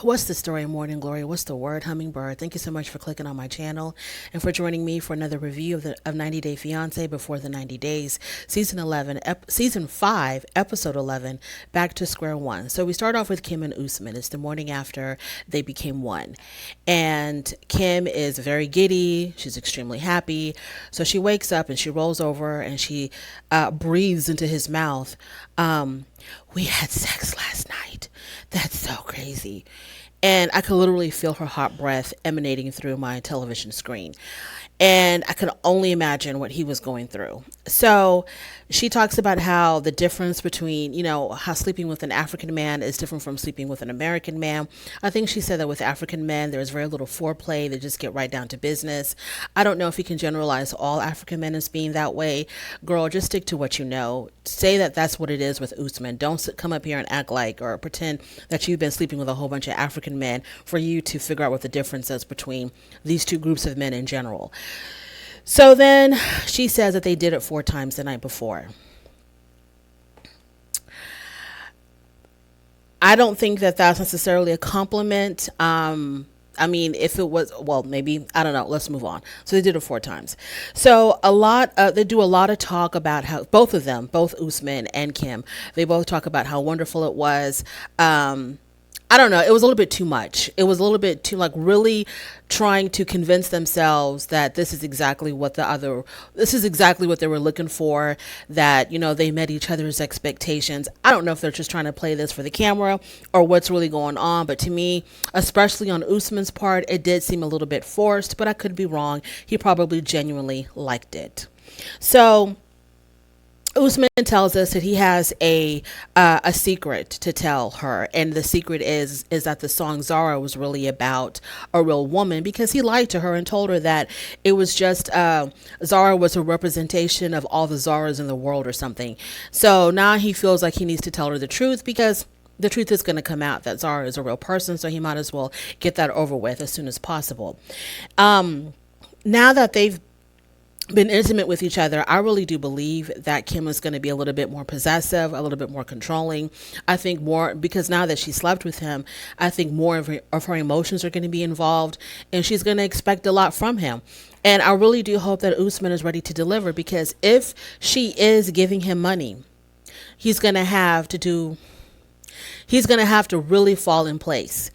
What's the story, Morning Glory? What's the word, Hummingbird? Thank you so much for clicking on my channel and for joining me for another review of 90 Day Fiance Before the 90 Days, Season 11, Season 5, Episode 11, Back to Square One. So we start off with Kim and Usman. It's the morning after they became one. And Kim is very giddy. She's extremely happy. So she wakes up and she rolls over and she breathes into his mouth. We had sex last night. That's so crazy. And I could literally feel her hot breath emanating through my television screen. And I could only imagine what he was going through. So she talks about how the difference between, how sleeping with an African man is different from sleeping with an American man. I think she said that with African men, there's very little foreplay. They just get right down to business. I don't know if you can generalize all African men as being that way. Girl, just stick to what you know. Say that that's what it is with Usman. Don't come up here and act like or pretend that you've been sleeping with a whole bunch of African men for you to figure out what the difference is between these two groups of men in general. So then she says that they did it 4 times the night before. I don't think that that's necessarily a compliment. I mean, if it was, well, maybe, I don't know. Let's move on. So they did it 4 times. So they do a lot of talk about how both of them, both Usman and Kim, they both talk about how wonderful it was. I don't know. It was a little bit too much. It was a little bit too, like, really trying to convince themselves that this is exactly what they were looking for, that, they met each other's expectations. I don't know if they're just trying to play this for the camera or what's really going on. But to me, especially on Usman's part, it did seem a little bit forced, but I could be wrong. He probably genuinely liked it. So Usman tells us that he has a secret to tell her, and the secret is that the song Zara was really about a real woman, because he lied to her and told her that it was just Zara was a representation of all the Zaras in the world or something. So now he feels like he needs to tell her the truth, because the truth is going to come out that Zara is a real person, so he might as well get that over with as soon as possible. Now that they've been intimate with each other, I really do believe that Kim is going to be a little bit more possessive, a little bit more controlling. I think more because now that she slept with him, I think more of her emotions are going to be involved, and she's going to expect a lot from him. And I really do hope that Usman is ready to deliver, because if she is giving him money, he's going to have to really fall in place,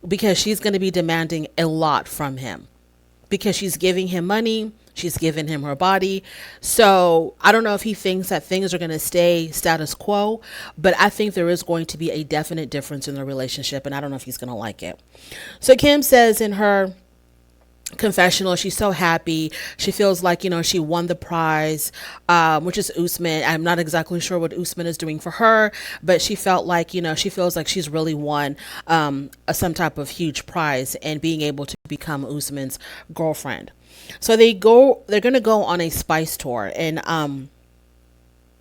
because she's going to be demanding a lot from him, because she's giving him money. She's given him her body. So I don't know if he thinks that things are going to stay status quo, but I think there is going to be a definite difference in the relationship, and I don't know if he's going to like it. So Kim says in her confessional, she's so happy. She feels like, she won the prize, which is Usman. I'm not exactly sure what Usman is doing for her, but she felt like, she feels like she's really won some type of huge prize and being able to become Usman's girlfriend. So they're going to go on a spice tour, and on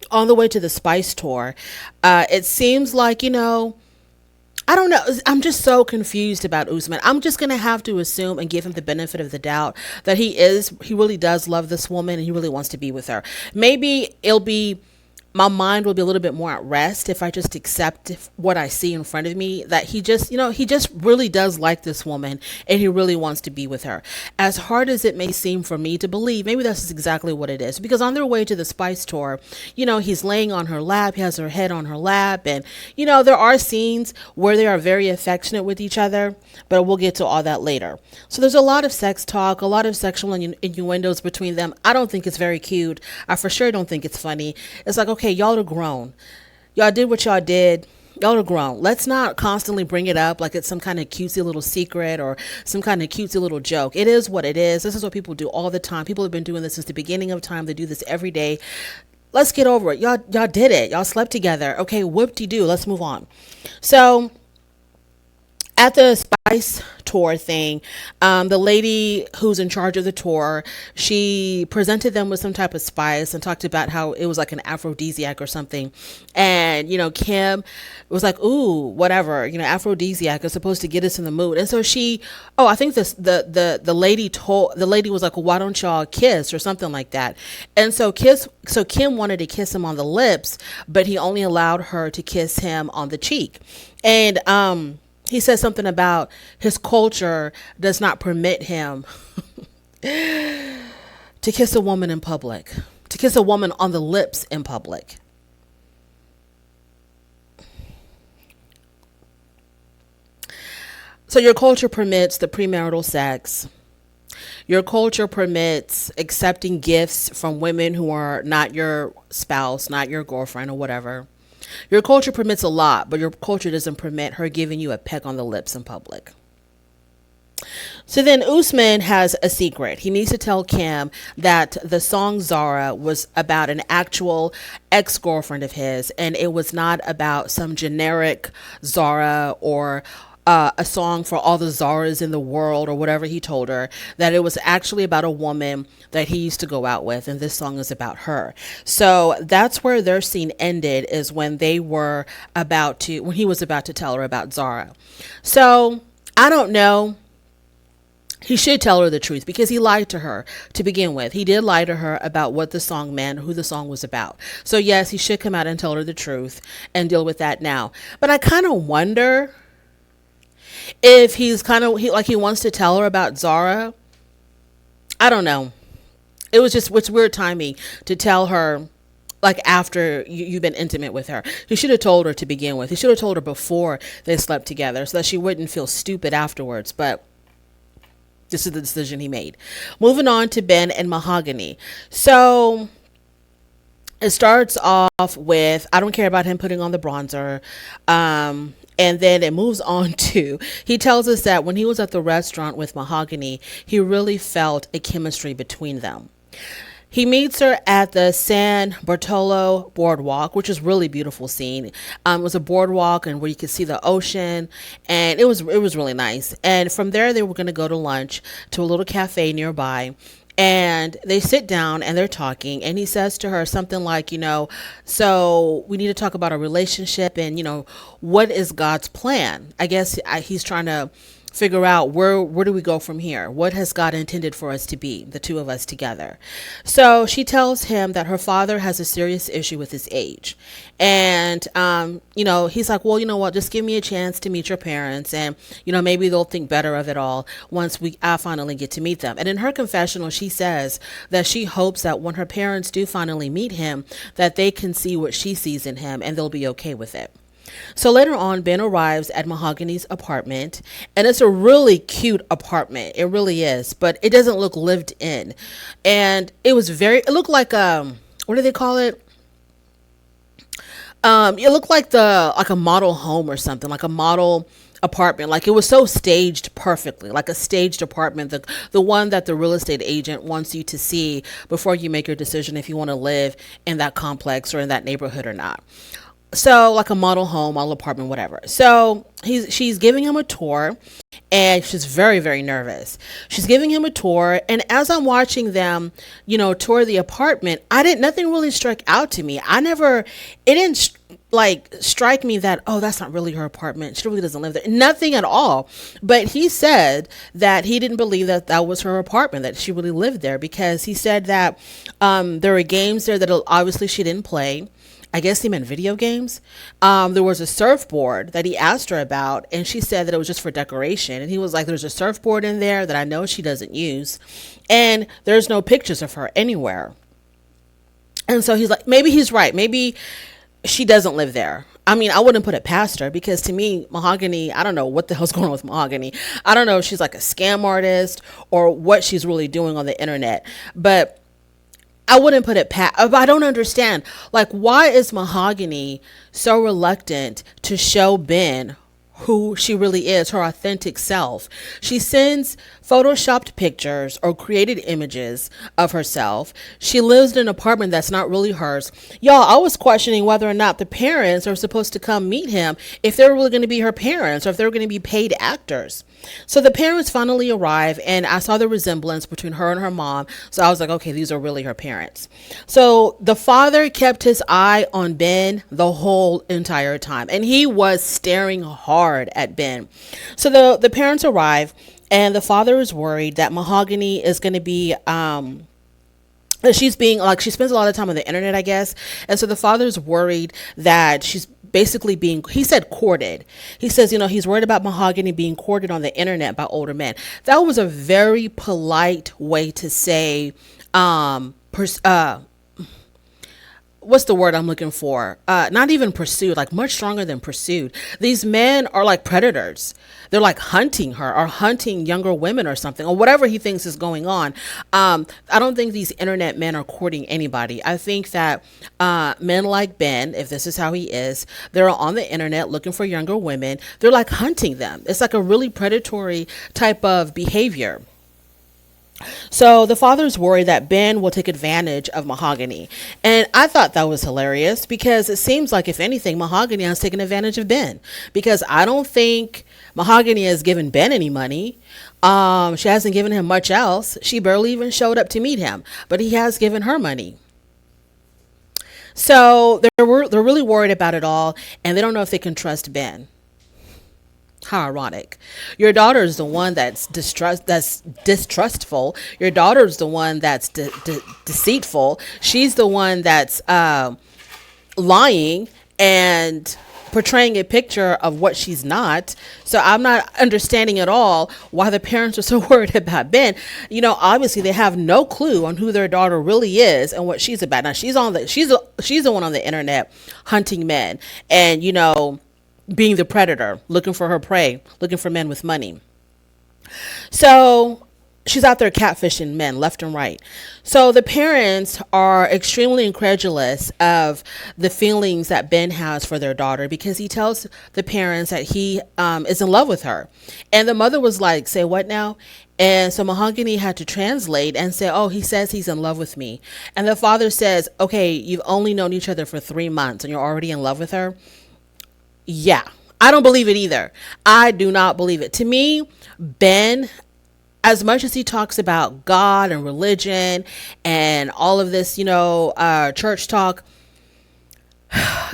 the way to the spice tour, it seems like, I don't know. I'm just so confused about Usman. I'm just going to have to assume and give him the benefit of the doubt that he really does love this woman, and he really wants to be with her. Maybe my mind will be a little bit more at rest if I just accept what I see in front of me, that he just really does like this woman, and he really wants to be with her. As hard as it may seem for me to believe, maybe that's exactly what it is, because on their way to the spice tour, he's laying on her lap, he has her head on her lap, and, there are scenes where they are very affectionate with each other, but we'll get to all that later. So there's a lot of sex talk, a lot of sexual innuendos between them. I don't think it's very cute. I for sure don't think it's funny. It's like, okay, y'all are grown. Y'all did what y'all did. Y'all are grown. Let's not constantly bring it up like it's some kind of cutesy little secret or some kind of cutesy little joke. It is what it is. This is what people do all the time. People have been doing this since the beginning of time. They do this every day. Let's get over it. Y'all did it. Y'all slept together. Okay, whoop-de-doo. Let's move on. So at the spice tour thing, the lady who's in charge of the tour, she presented them with some type of spice and talked about how it was like an aphrodisiac or something. And, Kim was like, ooh, whatever, aphrodisiac is supposed to get us in the mood. And so I think the lady was like, well, why don't y'all kiss or something like that? And so Kim wanted to kiss him on the lips, but he only allowed her to kiss him on the cheek. And, He says something about his culture does not permit him to kiss a woman in public, to kiss a woman on the lips in public. So your culture permits the premarital sex. Your culture permits accepting gifts from women who are not your spouse, not your girlfriend, or whatever. Your culture permits a lot, but your culture doesn't permit her giving you a peck on the lips in public. So then Usman has a secret. He needs to tell Kim that the song Zara was about an actual ex-girlfriend of his, and it was not about some generic Zara or a song for all the Zaras in the world or whatever he told her, that it was actually about a woman that he used to go out with, and this song is about her. So that's where their scene ended, is when when he was about to tell her about Zara. So I don't know. He should tell her the truth, because he lied to her to begin with. He did lie to her about what the song meant, who the song was about. So yes, he should come out and tell her the truth and deal with that now. But I kind of wonder if he wants to tell her about Zara. I don't know. It's weird timing to tell her like after you've been intimate with her. He should have told her to begin with. He should have told her before they slept together, so that she wouldn't feel stupid afterwards. But this is the decision he made. Moving on to Ben and Mahogany. So it starts off with, I don't care about him putting on the bronzer. And then it moves on to, he tells us that when he was at the restaurant with Mahogany, he really felt a chemistry between them. He meets her at the San Bartolo boardwalk, which is really beautiful scene. It was a boardwalk and where you could see the ocean, and it was really nice. And from there, they were going to go to lunch to a little cafe nearby. And they sit down and they're talking, and he says to her something like, so we need to talk about our relationship, and, what is God's plan? I guess he's trying to figure out where do we go from here? What has God intended for us to be, the two of us together? So she tells him that her father has a serious issue with his age. And, he's like, well, you know what, just give me a chance to meet your parents, and, maybe they'll think better of it all once I finally get to meet them. And in her confessional, she says that she hopes that when her parents do finally meet him, that they can see what she sees in him and they'll be okay with it. So later on, Ben arrives at Mahogany's apartment, and it's a really cute apartment. It really is, but it doesn't look lived in. And it looked like, what do they call it? It looked like a model home or something, like a model apartment. Like, it was so staged perfectly, like a staged apartment, the one that the real estate agent wants you to see before you make your decision if you want to live in that complex or in that neighborhood or not. So like a model home, model apartment, whatever. So she's giving him a tour, and she's very, very nervous. She's giving him a tour, and as I'm watching them, tour the apartment, nothing really struck out to me. It didn't strike me that, oh, that's not really her apartment. She really doesn't live there. Nothing at all. But he said that he didn't believe that was her apartment, that she really lived there, because he said that there were games there that obviously she didn't play. I guess he meant video games. There was a surfboard that he asked her about, and she said that it was just for decoration. And he was like, there's a surfboard in there that I know she doesn't use, and there's no pictures of her anywhere. And so he's like, maybe he's right. Maybe she doesn't live there. I mean, I wouldn't put it past her, because to me, Mahogany, I don't know what the hell's going on with Mahogany. I don't know if she's like a scam artist or what she's really doing on the internet, but I wouldn't put it past. I don't understand. Like, why is Mahogany so reluctant to show Ben who she really is, her authentic self? She sends photoshopped pictures or created images of herself. She lives in an apartment that's not really hers. Y'all, I was questioning whether or not the parents are supposed to come meet him, if they're really going to be her parents or if they're going to be paid actors. So the parents finally arrive, and I saw the resemblance between her and her mom. So I was like, okay, these are really her parents. So the father kept his eye on Ben the whole entire time, and he was staring hard at Ben. So the parents arrive, and the father is worried that Mahogany is going to be, she's being like, she spends a lot of time on the internet, I guess. And so the father's worried that she's basically being, he said courted. He says, he's worried about Mahogany being courted on the internet by older men. That was a very polite way to say, what's the word I'm looking for? Not even pursued, like much stronger than pursued. These men are like predators. They're like hunting her or hunting younger women or something, or whatever he thinks is going on. I don't think these internet men are courting anybody. I think that men like Ben, if this is how he is, they're on the internet looking for younger women. They're like hunting them. It's like a really predatory type of behavior. So the father's worried that Ben will take advantage of Mahogany. And I thought that was hilarious because it seems like, if anything, Mahogany has taken advantage of Ben, because I don't think Mahogany has given Ben any money. She hasn't given him much else. She barely even showed up to meet him, but he has given her money. So they're really worried about it all, and they don't know if they can trust Ben. How ironic. Your daughter is the one that's distrustful. Your daughter is the one that's deceitful. She's the one that's lying and portraying a picture of what she's not. So I'm not understanding at all why the parents are so worried about Ben. Obviously they have no clue on who their daughter really is and what she's about. Now she's the one on the internet hunting men and being the predator, looking for her prey, looking for men with money. So she's out there catfishing men left and right. So the parents are extremely incredulous of the feelings that Ben has for their daughter, because he tells the parents that he is in love with her. And the mother was like, say what now? And so Mahogany had to translate and say, oh, he says he's in love with me. And the father says, okay, you've only known each other for 3 months and you're already in love with her. Yeah, I don't believe it either. I do not believe it. To me, Ben, as much as he talks about God and religion and all of this, church talk,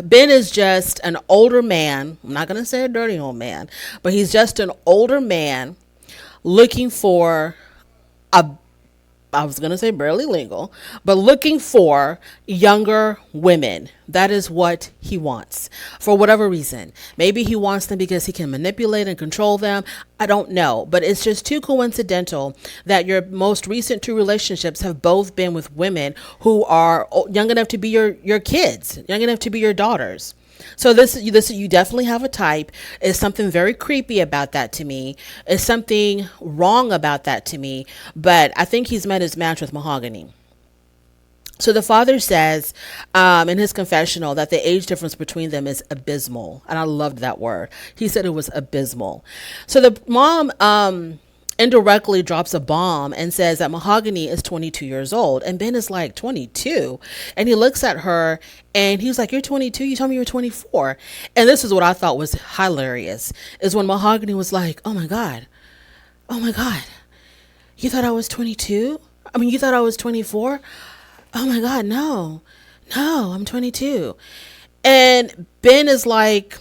Ben is just an older man. I'm not going to say a dirty old man, but he's just an older man looking for I was going to say barely legal, but looking for younger women. That is what he wants for whatever reason. Maybe he wants them because he can manipulate and control them. I don't know, but it's just too coincidental that your most recent 2 relationships have both been with women who are young enough to be your kids, young enough to be your daughters. So this you definitely have a type. There's something very creepy about that to me. There's something wrong about that to me. But I think he's met his match with Mahogany. So the father says in his confessional that the age difference between them is abysmal. And I loved that word. He said it was abysmal. So the mom indirectly drops a bomb and says that Mahogany is 22 years old. And Ben is like, 22? And he looks at her and he's like, you're 22? You told me you were 24. And this is what I thought was hilarious, is when Mahogany was like, oh my God, you thought I was 22? I mean, you thought I was 24? Oh my God, no, I'm 22. And Ben is like,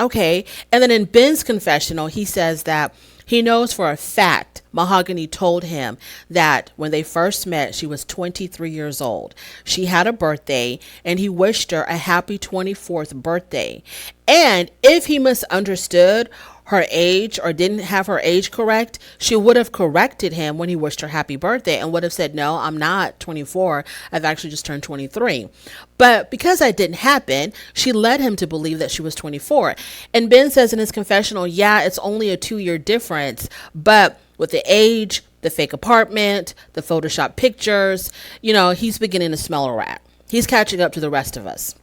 okay. And then in Ben's confessional, he says that he knows for a fact Mahogany told him that when they first met, she was 23 years old. She had a birthday and he wished her a happy 24th birthday. And if he misunderstood her age or didn't have her age correct, she would have corrected him when he wished her happy birthday and would have said, no, I'm not 24. I've actually just turned 23. But because that didn't happen, she led him to believe that she was 24. And Ben says in his confessional, yeah, it's only a 2-year difference, but with the age, the fake apartment, the Photoshop pictures, he's beginning to smell a rat. He's catching up to the rest of us,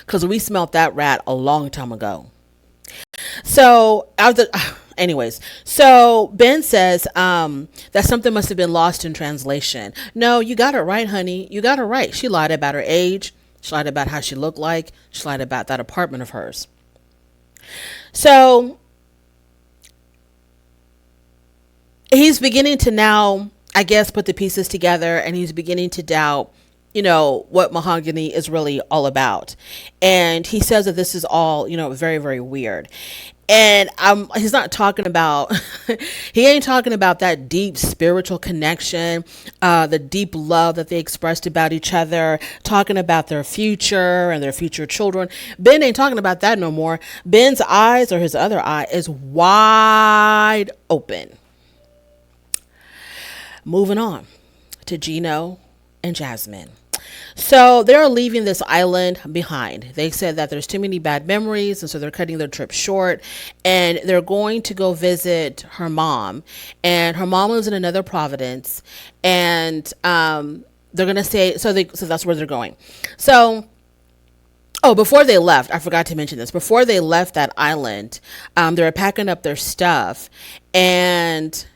because we smelt that rat a long time ago. So so Ben says that something must have been lost in translation. No, you got it right, honey. You got it right. She lied about her age. She lied about how she looked like. She lied about that apartment of hers. So he's beginning to now, I guess, put the pieces together, and he's beginning to doubt what Mahogany is really all about. And he says that this is all, very, very weird. And he's not talking about, he ain't talking about that deep spiritual connection, the deep love that they expressed about each other, talking about their future and their future children. Ben ain't talking about that no more. Ben's eyes, or his other eye, is wide open. Moving on to Gino and Jasmine. So they're leaving this island behind. They said that there's too many bad memories, and so they're cutting their trip short. And they're going to go visit her mom. And her mom lives in another province. And they're gonna stay. So that's where they're going. So. Oh, before they left, I forgot to mention this. Before they left that island, they were packing up their stuff, and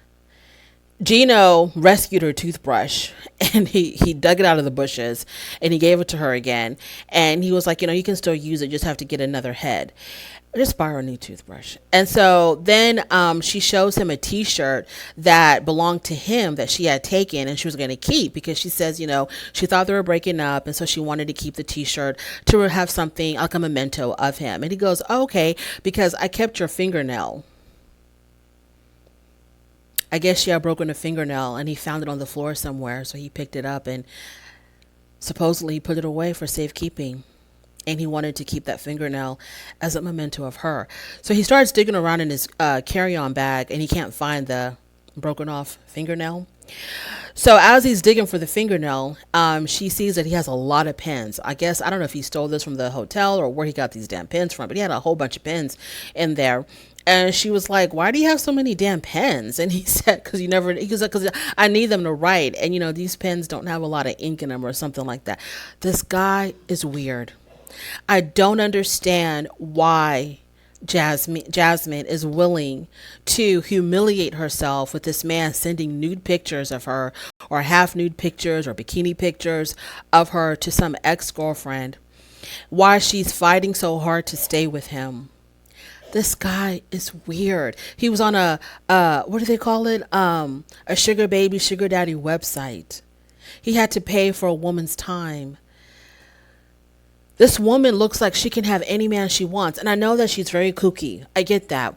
Gino rescued her toothbrush, and he dug it out of the bushes and he gave it to her again. And he was like, you can still use it, just have to get another head. Just buy her a new toothbrush. And so then she shows him a t-shirt that belonged to him that she had taken and she was going to keep, because she says, she thought they were breaking up. And so she wanted to keep the t-shirt to have something like a memento of him. And he goes, oh, okay, because I kept your fingernail. I guess she had broken a fingernail and he found it on the floor somewhere. So he picked it up and supposedly he put it away for safekeeping. And he wanted to keep that fingernail as a memento of her. So he starts digging around in his carry-on bag and he can't find the broken off fingernail. So as he's digging for the fingernail, she sees that he has a lot of pens. I guess, I don't know if he stole this from the hotel or where he got these damn pens from, but he had a whole bunch of pens in there. And she was like, why do you have so many damn pens? And he said, because I need them to write. And, these pens don't have a lot of ink in them or something like that. This guy is weird. I don't understand why Jasmine is willing to humiliate herself with this man sending nude pictures of her, or half nude pictures or bikini pictures of her to some ex-girlfriend. Why she's fighting so hard to stay with him. This guy is weird. He was on a what do they call it? A sugar baby, sugar daddy website. He had to pay for a woman's time. This woman looks like she can have any man she wants. And I know that she's very kooky. I get that.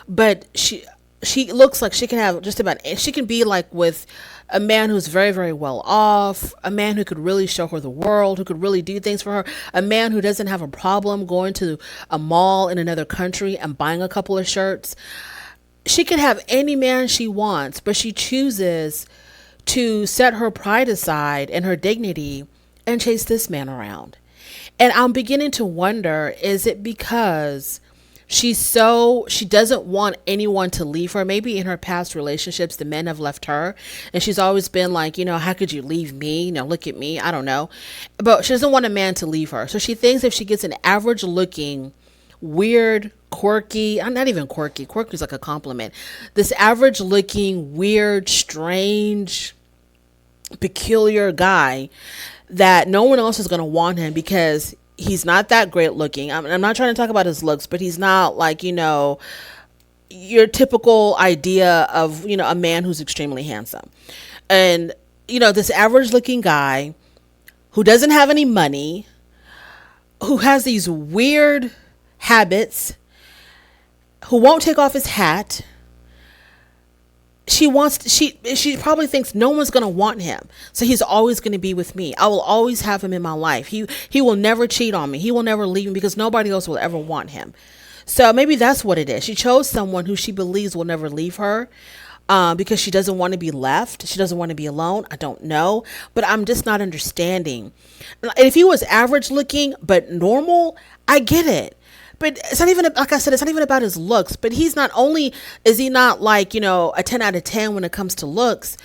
But she looks like she can have just about, she can be like with a man who's very, very well off, a man who could really show her the world, who could really do things for her, a man who doesn't have a problem going to a mall in another country and buying a couple of shirts. She can have any man she wants, but she chooses to set her pride aside and her dignity and chase this man around. And I'm beginning to wonder, is it because she doesn't want anyone to leave her? Maybe in her past relationships, the men have left her and she's always been like, how could you leave me? Look at me. I don't know. But she doesn't want a man to leave her. So she thinks if she gets an average looking, weird, quirky, I'm not even quirky. Quirky is like a compliment. This average looking, weird, strange, peculiar guy, that no one else is going to want him because he's not that great looking. I'm not trying to talk about his looks, but he's not like, your typical idea of, a man who's extremely handsome. And, this average looking guy who doesn't have any money, who has these weird habits, who won't take off his hat. She probably thinks no one's going to want him. So he's always going to be with me. I will always have him in my life. He will never cheat on me. He will never leave me because nobody else will ever want him. So maybe that's what it is. She chose someone who she believes will never leave her, because she doesn't want to be left. She doesn't want to be alone. I don't know, but I'm just not understanding. If he was average looking, but normal, I get it. But it's not even, like I said, it's not even about his looks. But he's not only, is he not like, a 10 out of 10 when it comes to looks,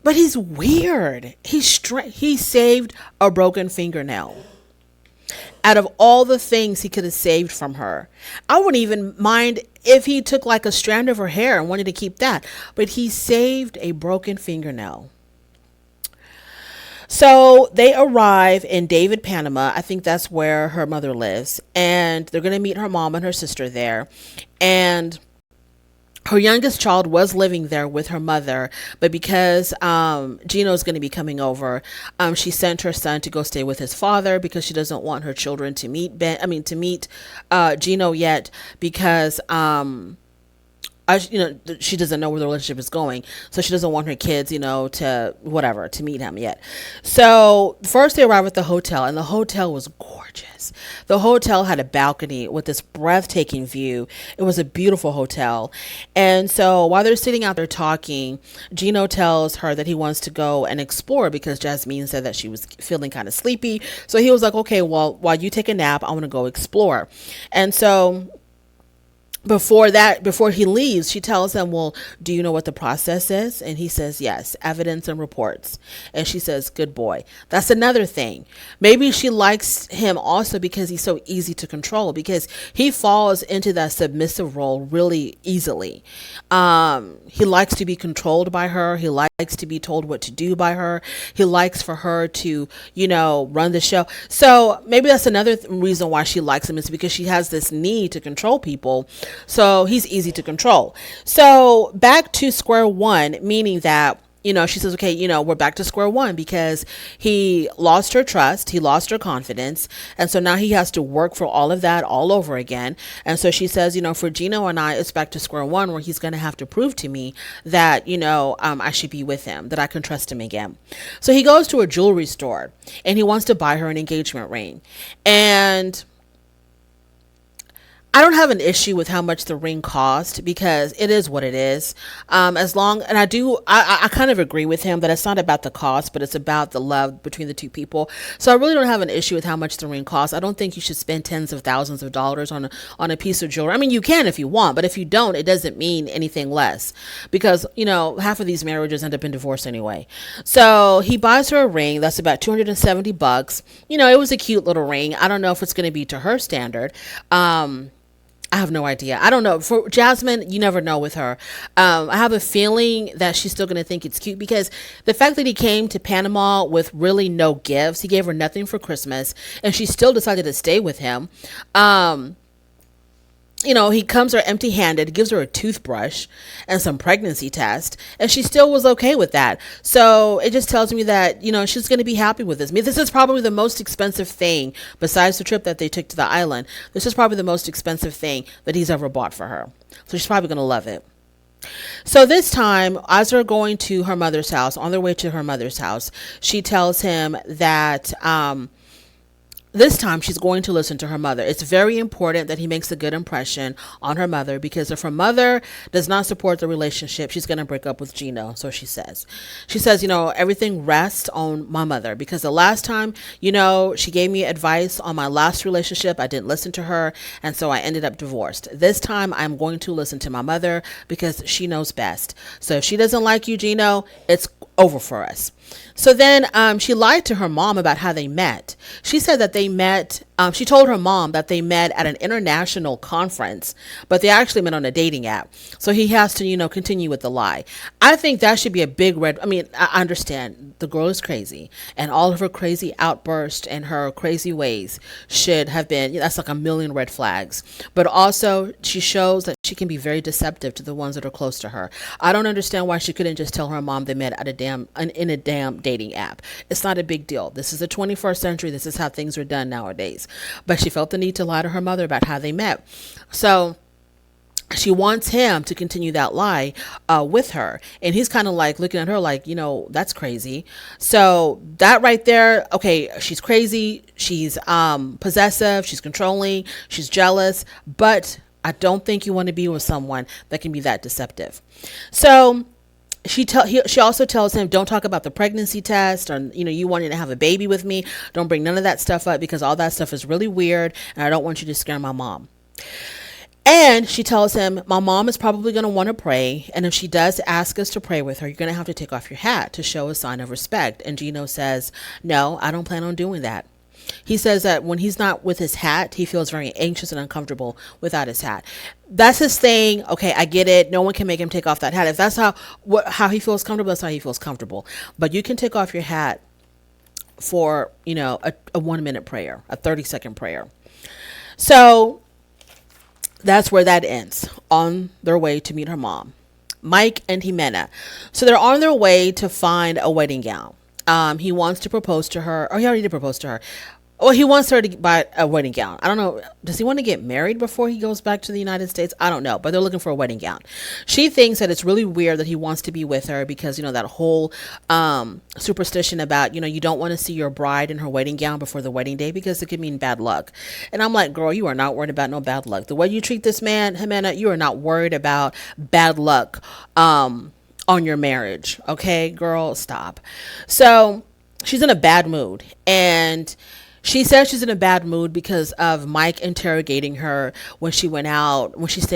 but he's weird. He saved a broken fingernail. Out of all the things he could have saved from her, I wouldn't even mind if he took like a strand of her hair and wanted to keep that. But he saved a broken fingernail. So they arrive in David, Panama. I think that's where her mother lives. And they're going to meet her mom and her sister there. And her youngest child was living there with her mother, but because Gino's going to be coming over, she sent her son to go stay with his father because she doesn't want her children to meet Gino yet, because she doesn't know where the relationship is going, so she doesn't want her kids, to meet him yet. So first they arrive at the hotel, and the hotel was gorgeous. The hotel had a balcony with this breathtaking view. It was a beautiful hotel. And so while they're sitting out there talking, Gino tells her that he wants to go and explore because Jasmine said that she was feeling kind of sleepy. So he was like, okay, well, while you take a nap, I want to go explore. And so before he leaves, she tells him, well, do you know what the process is? And he says, yes, evidence and reports. And she says, good boy. That's another thing. Maybe she likes him also because he's so easy to control, because he falls into that submissive role really easily. He likes to be controlled by her. He likes to be told what to do by her. He likes for her to, run the show. So maybe that's another reason why she likes him, is because she has this need to control people. So he's easy to control. So back to square one, meaning that, she says, okay, we're back to square one because he lost her trust. He lost her confidence. And so now he has to work for all of that all over again. And so she says, for Gino and I, it's back to square one, where he's going to have to prove to me that, I should be with him, that I can trust him again. So he goes to a jewelry store and he wants to buy her an engagement ring. And I don't have an issue with how much the ring cost, because it is what it is. And I kind of agree with him that it's not about the cost, but it's about the love between the two people. So I really don't have an issue with how much the ring costs. I don't think you should spend tens of thousands of dollars on a piece of jewelry. I mean, you can if you want, but if you don't, it doesn't mean anything less, because, half of these marriages end up in divorce anyway. So he buys her a ring that's about $270. It was a cute little ring. I don't know if it's going to be to her standard. I have no idea. I don't know. For Jasmine, you never know with her. I have a feeling that she's still going to think it's cute, because the fact that he came to Panama with really no gifts, he gave her nothing for Christmas, and she still decided to stay with him. He comes her empty handed, gives her a toothbrush and some pregnancy test, and she still was okay with that. So it just tells me that, she's going to be happy with this. I mean, this is probably the most expensive thing, besides the trip that they took to the island. This is probably the most expensive thing that he's ever bought for her. So she's probably going to love it. So this time, as they're going to her mother's house, on their way to her mother's house, she tells him that, this time she's going to listen to her mother. It's very important that he makes a good impression on her mother, because if her mother does not support the relationship, she's going to break up with Gino. So she says, everything rests on my mother, because the last time, she gave me advice on my last relationship. I didn't listen to her, and so I ended up divorced. This time I'm going to listen to my mother, because she knows best. So if she doesn't like you, Gino, it's over for us. So then she lied to her mom about how they met. She said that they met, she told her mom that they met at an international conference, but they actually met on a dating app. So he has to, continue with the lie. I think that should be a big red. I mean, I understand the girl is crazy, and all of her crazy outbursts and her crazy ways should have been, that's like a million red flags. But also she shows that she can be very deceptive to the ones that are close to her. I don't understand why she couldn't just tell her mom they met at in a damn dating app. It's not a big deal. This is the 21st century. This is how things are done nowadays. But she felt the need to lie to her mother about how they met. So she wants him to continue that lie with her. And he's kind of like looking at her like, that's crazy. So that right there, okay, she's crazy. She's possessive. She's controlling. She's jealous. But I don't think you want to be with someone that can be that deceptive. So she also tells him, don't talk about the pregnancy test, or, you wanting to have a baby with me. Don't bring none of that stuff up, because all that stuff is really weird, and I don't want you to scare my mom. And she tells him, my mom is probably going to want to pray, and if she does ask us to pray with her, you're going to have to take off your hat to show a sign of respect. And Gino says, no, I don't plan on doing that. He says that when he's not with his hat, he feels very anxious and uncomfortable without his hat. That's his thing. Okay, I get it. No one can make him take off that hat. If that's how he feels comfortable, that's how he feels comfortable. But you can take off your hat for, a 1 minute prayer, a 30-second prayer. So That's where that ends, on their way to meet her mom. Mike and Jimena. So they're on their way to find a wedding gown. He wants to propose to her, or he already did propose to her. Well, he wants her to buy a wedding gown. I don't know. Does he want to get married before he goes back to the United States? I don't know, but they're looking for a wedding gown. She thinks that it's really weird that he wants to be with her because, that whole superstition about, you don't want to see your bride in her wedding gown before the wedding day because it could mean bad luck. And I'm like, girl, you are not worried about no bad luck. The way you treat this man, Jimena, you are not worried about bad luck on your marriage. Okay, girl, stop. So she's in a bad mood. And she says she's in a bad mood because of Mike interrogating her when she stayed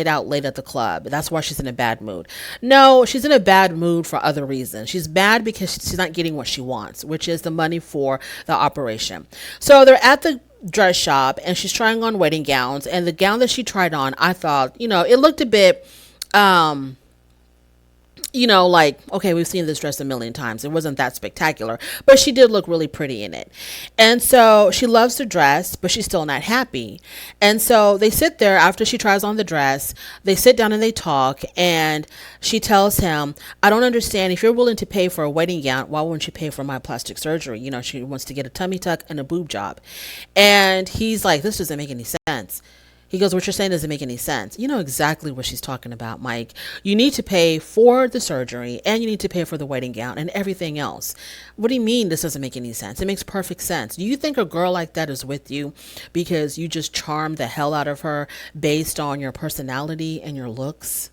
out late at the club. That's why she's in a bad mood. No, she's in a bad mood for other reasons. She's bad because she's not getting what she wants, which is the money for the operation. So they're at the dress shop and she's trying on wedding gowns. And the gown that she tried on, I thought, it looked a bit, like, okay, we've seen this dress a million times. It wasn't that spectacular, but she did look really pretty in it. And so she loves the dress, but she's still not happy. And so they sit there after she tries on the dress. They sit down and they talk. And she tells him, I don't understand. If you're willing to pay for a wedding gown, why wouldn't you pay for my plastic surgery? She wants to get a tummy tuck and a boob job. And he's like, this doesn't make any sense. He goes, what you're saying doesn't make any sense. You know exactly what she's talking about, Mike. You need to pay for the surgery and you need to pay for the wedding gown and everything else. What do you mean this doesn't make any sense? It makes perfect sense. Do you think a girl like that is with you because you just charmed the hell out of her based on your personality and your looks?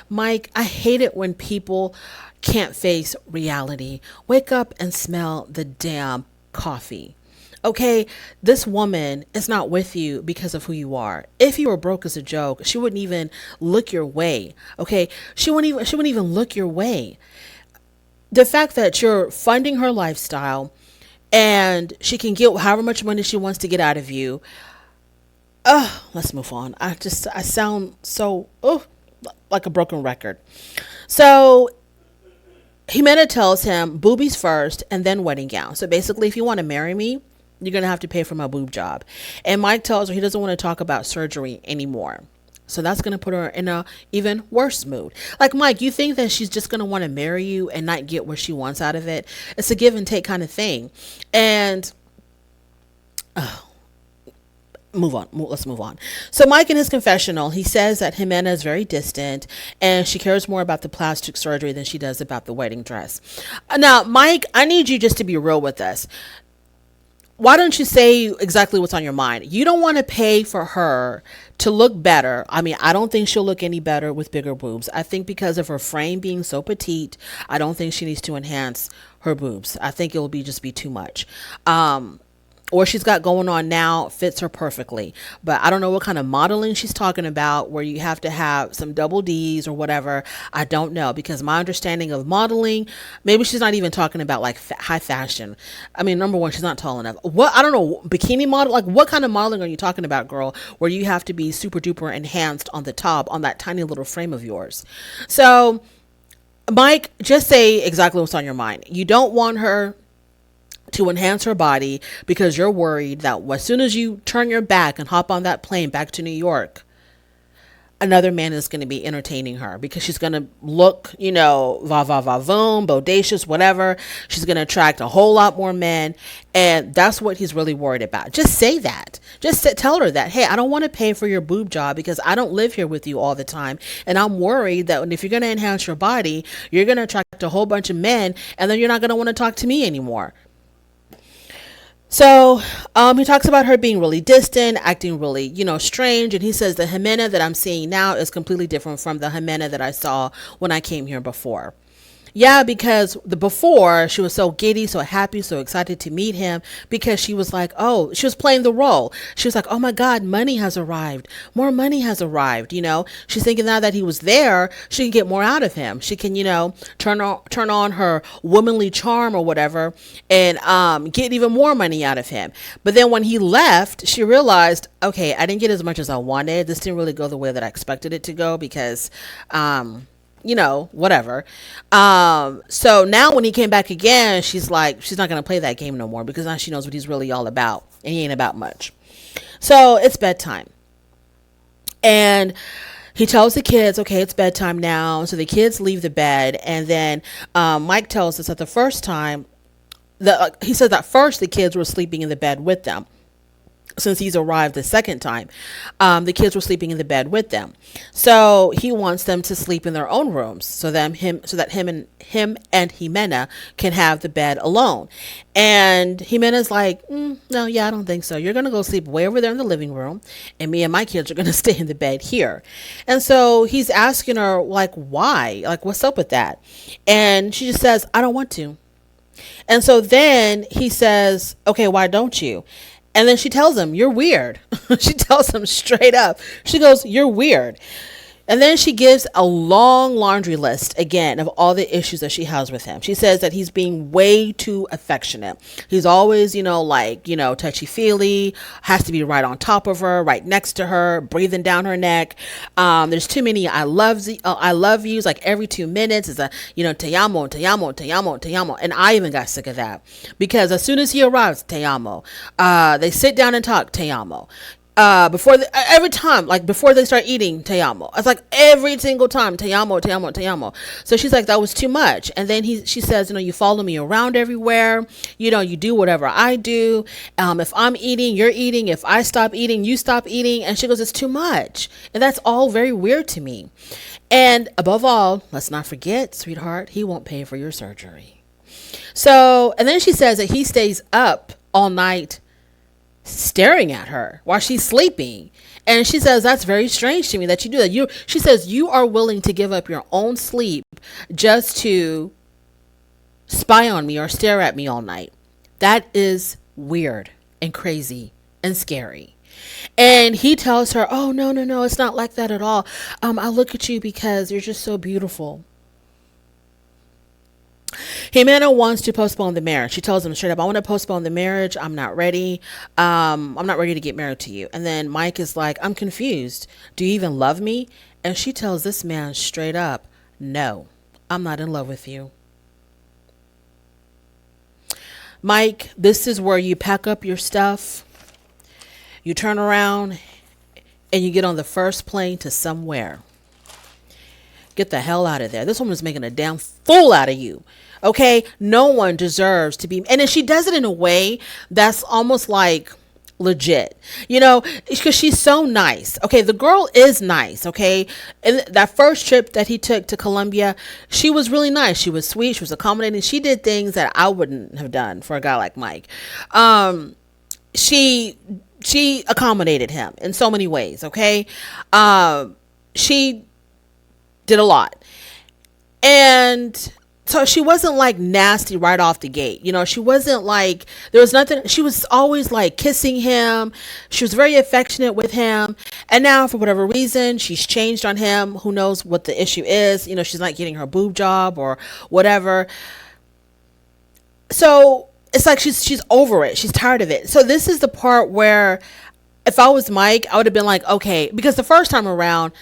Mike, I hate it when people can't face reality. Wake up and smell the damn coffee. Okay, this woman is not with you because of who you are. If you were broke as a joke, she wouldn't even look your way. Okay, she wouldn't even look your way. The fact that you're funding her lifestyle and she can get however much money she wants to get out of you. Let's move on. I sound so like a broken record. So Jimena tells him boobies first and then wedding gown. So basically, if you want to marry me, you're going to have to pay for my boob job. And Mike tells her he doesn't want to talk about surgery anymore. So that's going to put her in a even worse mood. Like, Mike, you think that she's just going to want to marry you and not get what she wants out of it? It's a give and take kind of thing. And move on. Let's move on. So Mike, in his confessional, he says that Jimena is very distant and she cares more about the plastic surgery than she does about the wedding dress. Now, Mike, I need you just to be real with us. Why don't you say exactly what's on your mind? You don't want to pay for her to look better. I mean, I don't think she'll look any better with bigger boobs. I think because of her frame being so petite, I don't think she needs to enhance her boobs. I think it'll just be too much. Or she's got going on now fits her perfectly. But I don't know what kind of modeling she's talking about where you have to have some double D's or whatever. I don't know, because my understanding of modeling, maybe she's not even talking about like high fashion. I mean, number one, she's not tall enough. I don't know, bikini model, like what kind of modeling are you talking about, girl, where you have to be super duper enhanced on the top on that tiny little frame of yours? So Mike, just say exactly what's on your mind. You don't want her to enhance her body because you're worried that as soon as you turn your back and hop on that plane back to New York, another man is going to be entertaining her because she's going to look, va-va-va-voom, bodacious, whatever. She's going to attract a whole lot more men. And that's what he's really worried about. Just say that. Tell her that, hey, I don't want to pay for your boob job because I don't live here with you all the time. And I'm worried that if you're going to enhance your body, you're going to attract a whole bunch of men and then you're not going to want to talk to me anymore. So he talks about her being really distant, acting really, strange. And he says the Jimena that I'm seeing now is completely different from the Jimena that I saw when I came here before. Yeah, because before she was so giddy, so happy, so excited to meet him because she was like, she was playing the role. She was like, oh my God, money has arrived. More money has arrived. She's thinking now that he was there, she can get more out of him. She can, turn on her womanly charm or whatever and get even more money out of him. But then when he left, she realized, okay, I didn't get as much as I wanted. This didn't really go the way that I expected it to go because, whatever. So now when he came back again, she's like, she's not going to play that game no more because now she knows what he's really all about and he ain't about much. So it's bedtime. And he tells the kids, okay, it's bedtime now. So the kids leave the bed. And then Mike tells us that the first time, he says that first the kids were sleeping in the bed with them. Since he's arrived the second time, the kids were sleeping in the bed with them. So he wants them to sleep in their own rooms, so that him and Jimena can have the bed alone. And Jimena's like, no, yeah, I don't think so. You're gonna go sleep way over there in the living room, and me and my kids are gonna stay in the bed here. And so he's asking her, like, why? Like, what's up with that? And she just says, I don't want to. And so then he says, okay, why don't you? And then she tells him, you're weird. She tells him straight up. She goes, you're weird. And then she gives a long laundry list again of all the issues that she has with him. She says that he's being way too affectionate. He's always, touchy feely, has to be right on top of her, right next to her, breathing down her neck. There's too many I love yous, like every 2 minutes is a, te amo, te amo, te amo, te amo. And I even got sick of that because as soon as he arrives, te amo. They sit down and talk, te amo. Every time, like before they start eating, te amo. It's like every single time, te amo, te amo, te amo. So she's like, that was too much. And then she says, you follow me around everywhere. You do whatever I do. If I'm eating, you're eating. If I stop eating, you stop eating. And she goes, it's too much. And that's all very weird to me. And above all, let's not forget, sweetheart, he won't pay for your surgery. So, and then she says that he stays up all night staring at her while she's sleeping. And she says, that's very strange to me that you do that. She says, you are willing to give up your own sleep just to spy on me or stare at me all night. That is weird and crazy and scary. And he tells her, oh, no, it's not like that at all. I look at you because you're just so beautiful. Jimena wants to postpone the marriage. She tells him straight up, I want to postpone the marriage. I'm not ready. I'm not ready to get married to you. And then Mike is like, I'm confused. Do you even love me? And she tells this man straight up, no, I'm not in love with you. Mike, this is where you pack up your stuff. You turn around and you get on the first plane to somewhere. Get the hell out of there. This woman's making a damn fool out of you. Okay? No one deserves to be. And then she does it in a way that's almost like legit, because she's so nice. Okay? The girl is nice. Okay? And that first trip that he took to Colombia, she was really nice. She was sweet. She was accommodating. She did things that I wouldn't have done for a guy like Mike. She accommodated him in so many ways. Okay? She did a lot. And so she wasn't like nasty right off the gate. She wasn't like, there was nothing. She was always like kissing him. She was very affectionate with him. And now for whatever reason, she's changed on him. Who knows what the issue is? She's not getting her boob job or whatever. So it's like she's over it. She's tired of it. So this is the part where if I was Mike, I would have been like, okay, because the first time around,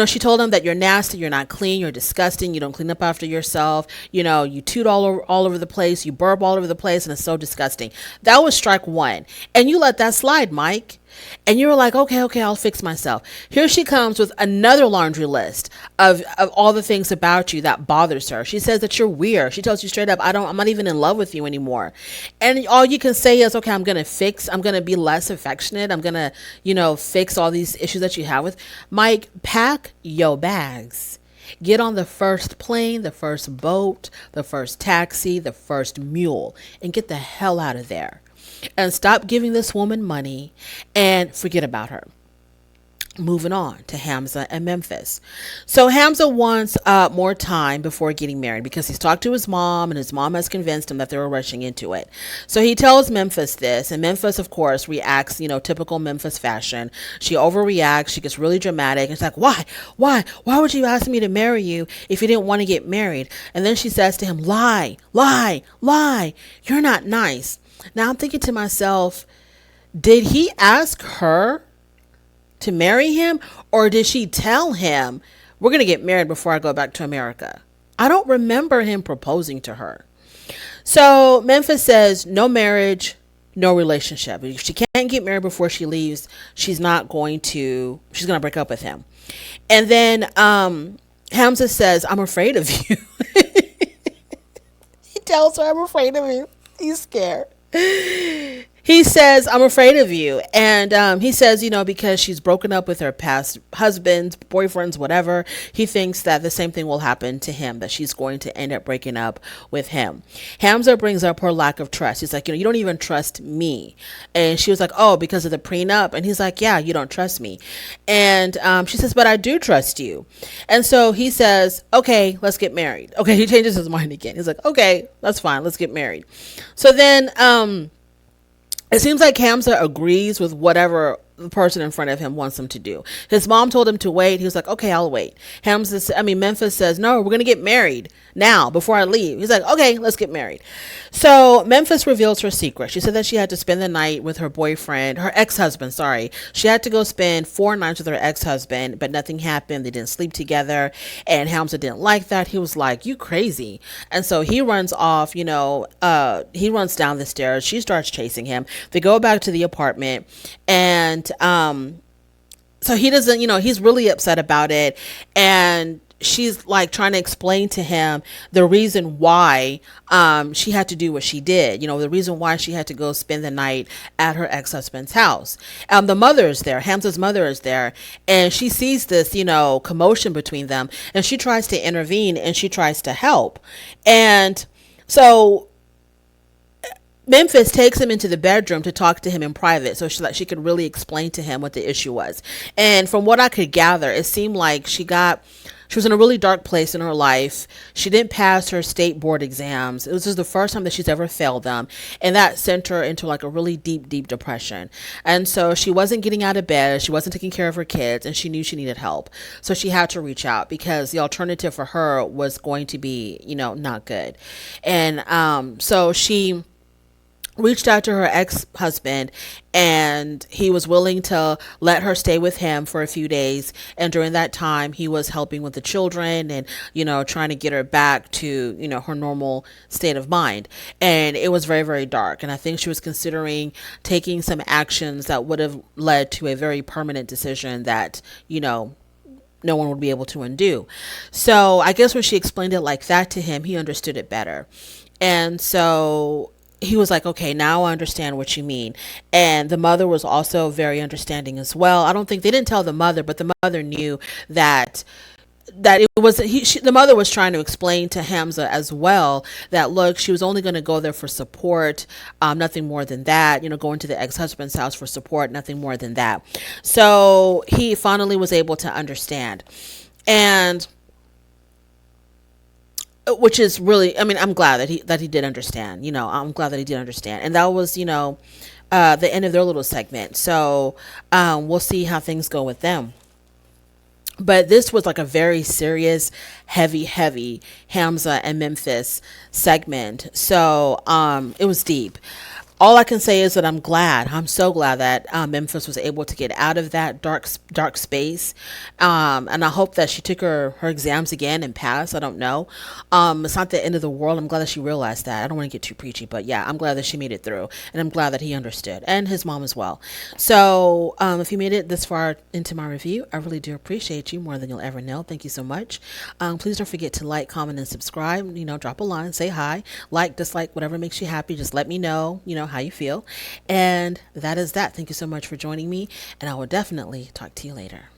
she told him that you're nasty, you're not clean, you're disgusting, you don't clean up after yourself, you toot all over the place, you burp all over the place, and it's so disgusting. That was strike one. And you let that slide, Mike. And you were like, okay, I'll fix myself. Here she comes with another laundry list of all the things about you that bothers her. She says that you're weird. She tells you straight up, I'm not even in love with you anymore. And all you can say is, okay, I'm going to be less affectionate. I'm going to, fix all these issues that you have with Mike. Pack your bags. Get on the first plane, the first boat, the first taxi, the first mule, and get the hell out of there. And stop giving this woman money and forget about her. Moving on to Hamza and Memphis. So Hamza wants more time before getting married because he's talked to his mom and his mom has convinced him that they were rushing into it. So he tells Memphis this, and Memphis, of course, reacts, typical Memphis fashion. She overreacts. She gets really dramatic. And it's like, why would you ask me to marry you if you didn't want to get married? And then she says to him, lie. You're not nice. Now I'm thinking to myself, did he ask her to marry him, or did she tell him, we're going to get married before I go back to America? I don't remember him proposing to her. So Memphis says, no marriage, no relationship. If she can't get married before she leaves, she's going to break up with him. And then Hamza says, I'm afraid of you. He tells her, I'm afraid of you. He's scared. He says, I'm afraid of you. And he says, because she's broken up with her past husbands, boyfriends, whatever, he thinks that the same thing will happen to him, that she's going to end up breaking up with him. Hamza brings up her lack of trust. He's like, you don't even trust me. And she was like, oh, because of the prenup? And he's like, yeah, you don't trust me. And she says, but I do trust you. And so he says, okay, let's get married. Okay, he changes his mind again. He's like, okay, that's fine. Let's get married. So then it seems like Hamza agrees with whatever the person in front of him wants him to do. His mom told him to wait. He was like, okay, I'll wait. Memphis says, no, we're going to get married now before I leave. He's like, okay, let's get married. So Memphis reveals her secret. She said that she had to spend the night with her boyfriend, her ex-husband, sorry. She had to go spend 4 nights with her ex-husband, but nothing happened. They didn't sleep together. And Hamza didn't like that. He was like, you crazy. And so he runs off, he runs down the stairs. She starts chasing him. They go back to the apartment, and so he doesn't, he's really upset about it. And she's like trying to explain to him the reason why she had to do what she did, the reason why she had to go spend the night at her ex-husband's house. The mother is there, Hamza's mother is there, and she sees this, commotion between them, and she tries to intervene and she tries to help. And so Memphis takes him into the bedroom to talk to him in private so she could really explain to him what the issue was. And from what I could gather, it seemed like she was in a really dark place in her life. She didn't pass her state board exams. It was just the first time that she's ever failed them. And that sent her into like a really deep, deep depression. And so she wasn't getting out of bed. She wasn't taking care of her kids, and she knew she needed help. So she had to reach out because the alternative for her was going to be, not good. And so she reached out to her ex-husband, and he was willing to let her stay with him for a few days. And during that time, he was helping with the children and, trying to get her back to, her normal state of mind. And it was very, very dark. And I think she was considering taking some actions that would have led to a very permanent decision that, no one would be able to undo. So I guess when she explained it like that to him, he understood it better. And so he was like, okay, now I understand what you mean. And the mother was also very understanding as well. I don't think they didn't tell the mother, but the mother knew that it was the mother was trying to explain to Hamza as well that, look, she was only going to go there for support, nothing more than that, going to the ex-husband's house for support, nothing more than that. So he finally was able to understand. And which is really, I'm glad that he did understand. I'm glad that he did understand. And that was, the end of their little segment. So we'll see how things go with them. But this was like a very serious, heavy Hamza and Memphis segment. So it was deep. All I can say is that I'm so glad that Memphis was able to get out of that dark space. And I hope that she took her exams again and passed. I don't know. It's not the end of the world. I'm glad that she realized that. I don't want to get too preachy, but yeah, I'm glad that she made it through. And I'm glad that he understood, and his mom as well. So if you made it this far into my review, I really do appreciate you more than you'll ever know. Thank you so much. Please don't forget to like, comment, and subscribe. Drop a line, say hi, like, dislike, whatever makes you happy. Just let me know, how you feel. And that is that. Thank you so much for joining me, and I will definitely talk to you later.